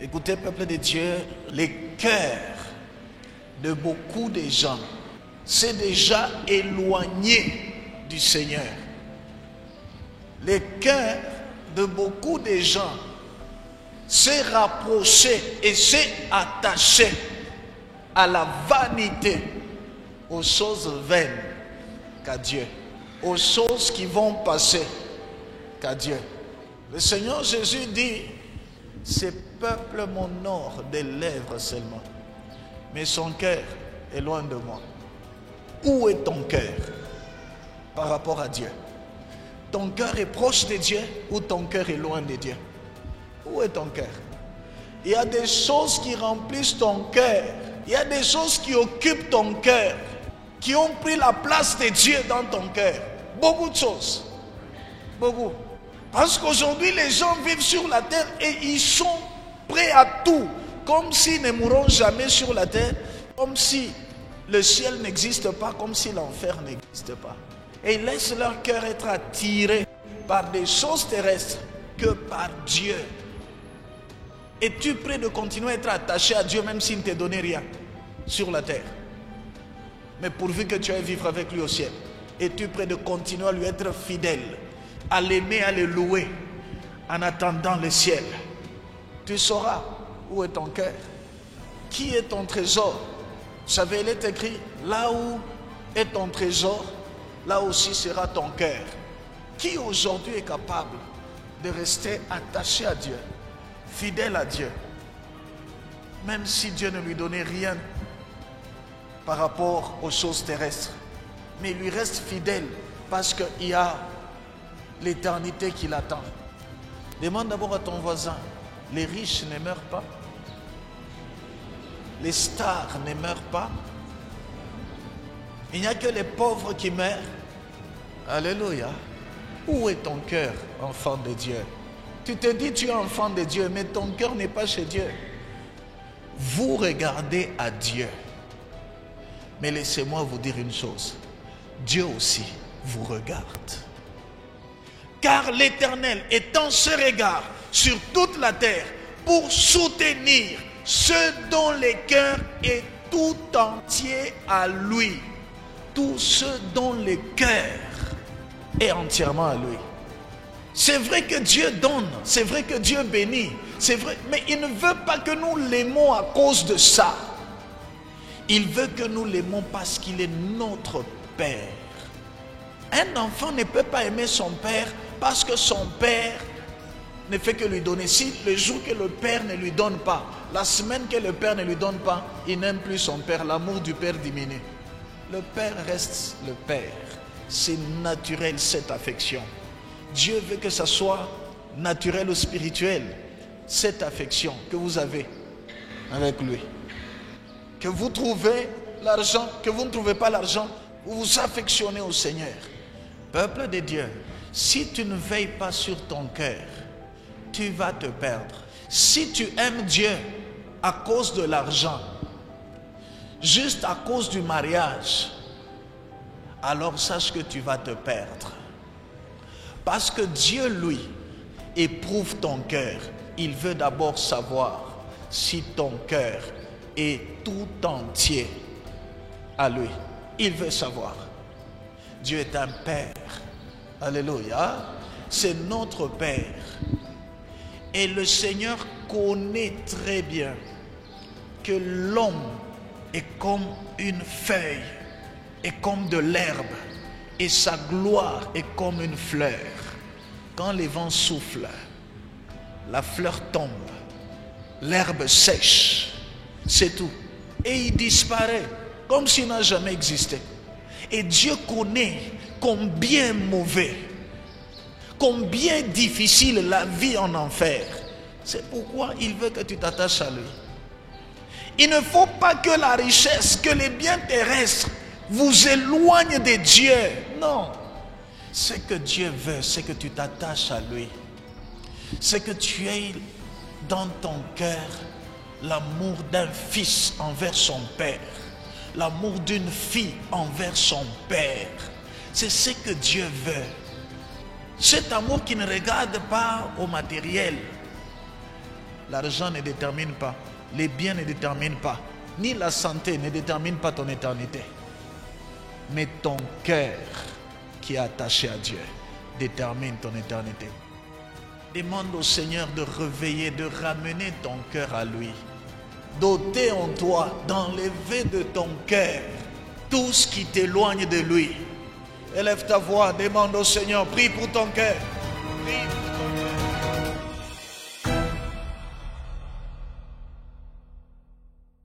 Écoutez, peuple de Dieu, les cœurs de beaucoup de gens s'est déjà éloigné du Seigneur. Les cœurs de beaucoup de gens s'est rapproché et s'est attaché à la vanité, aux choses vaines qu'à Dieu, aux choses qui vont passer qu'à Dieu. Le Seigneur Jésus dit, ce peuple m'honore des lèvres seulement, mais son cœur est loin de moi. Où est ton cœur par rapport à Dieu? Ton cœur est proche de Dieu ou ton cœur est loin de Dieu? Où est ton cœur? Il y a des choses qui remplissent ton cœur. Il y a des choses qui occupent ton cœur, qui ont pris la place de Dieu dans ton cœur. Beaucoup de choses. Beaucoup. Parce qu'aujourd'hui, les gens vivent sur la terre et ils sont prêts à tout. Comme s'ils ne mourront jamais sur la terre. Comme si le ciel n'existe pas. Comme si l'enfer n'existe pas. Et ils laissent leur cœur être attiré par des choses terrestres que par Dieu. Es-tu prêt de continuer à être attaché à Dieu même s'il ne te donnait rien sur la terre? Mais pourvu que tu ailles vivre avec lui au ciel. Es-tu prêt de continuer à lui être fidèle, à l'aimer, à le louer en attendant le ciel? Tu sauras où est ton cœur. Qui est ton trésor? Vous savez, il est écrit, là où est ton trésor, là aussi sera ton cœur. Qui aujourd'hui est capable de rester attaché à Dieu, fidèle à Dieu, même si Dieu ne lui donnait rien par rapport aux choses terrestres, mais il lui reste fidèle parce qu'il y a l'éternité qui l'attend? Demande d'abord à ton voisin, les riches ne meurent pas, les stars ne meurent pas, il n'y a que les pauvres qui meurent. Alléluia. Où est ton cœur, enfant de Dieu? Tu te dis tu es enfant de Dieu, mais ton cœur n'est pas chez Dieu. Vous regardez à Dieu. Mais laissez-moi vous dire une chose. Dieu aussi vous regarde. Car l'Éternel étend ses regards sur toute la terre pour soutenir ceux dont le cœur est tout entier à lui. Tous ceux dont le cœur est entièrement à lui. C'est vrai que Dieu donne, c'est vrai que Dieu bénit, c'est vrai, mais il ne veut pas que nous l'aimons à cause de ça. Il veut que nous l'aimons parce qu'il est notre Père. Un enfant ne peut pas aimer son père parce que son père ne fait que lui donner. Si le jour que le père ne lui donne pas, la semaine que le père ne lui donne pas, il n'aime plus son père, l'amour du père diminue. Le père reste le père. C'est naturel cette affection. Dieu veut que ça soit naturel ou spirituel, cette affection que vous avez avec lui. Que vous trouvez l'argent, que vous ne trouvez pas l'argent, vous vous affectionnez au Seigneur. Peuple de Dieu, si tu ne veilles pas sur ton cœur, tu vas te perdre. Si tu aimes Dieu à cause de l'argent, juste à cause du mariage, alors sache que tu vas te perdre. Parce que Dieu, lui, éprouve ton cœur. Il veut d'abord savoir si ton cœur est tout entier à lui. Il veut savoir. Dieu est un Père. Alléluia. C'est notre Père. Et le Seigneur connaît très bien que l'homme est comme une feuille, est comme de l'herbe. Et sa gloire est comme une fleur. Quand les vents soufflent, la fleur tombe, l'herbe sèche, c'est tout. Et il disparaît, comme s'il n'a jamais existé. Et Dieu connaît combien mauvais, combien difficile la vie en enfer. C'est pourquoi il veut que tu t'attaches à lui. Il ne faut pas que la richesse, que les biens terrestres vous éloigne de Dieu. Non. Ce que Dieu veut, c'est que tu t'attaches à lui. C'est que tu aies dans ton cœur l'amour d'un fils envers son père. L'amour d'une fille envers son père. C'est ce que Dieu veut. Cet amour qui ne regarde pas au matériel. L'argent ne détermine pas. Les biens ne déterminent pas. Ni la santé ne détermine pas ton éternité. Mais ton cœur qui est attaché à Dieu détermine ton éternité. Demande au Seigneur de réveiller, de ramener ton cœur à lui. D'ôter en toi, d'enlever de ton cœur tout ce qui t'éloigne de lui. Élève ta voix, demande au Seigneur, prie pour ton cœur. Prie.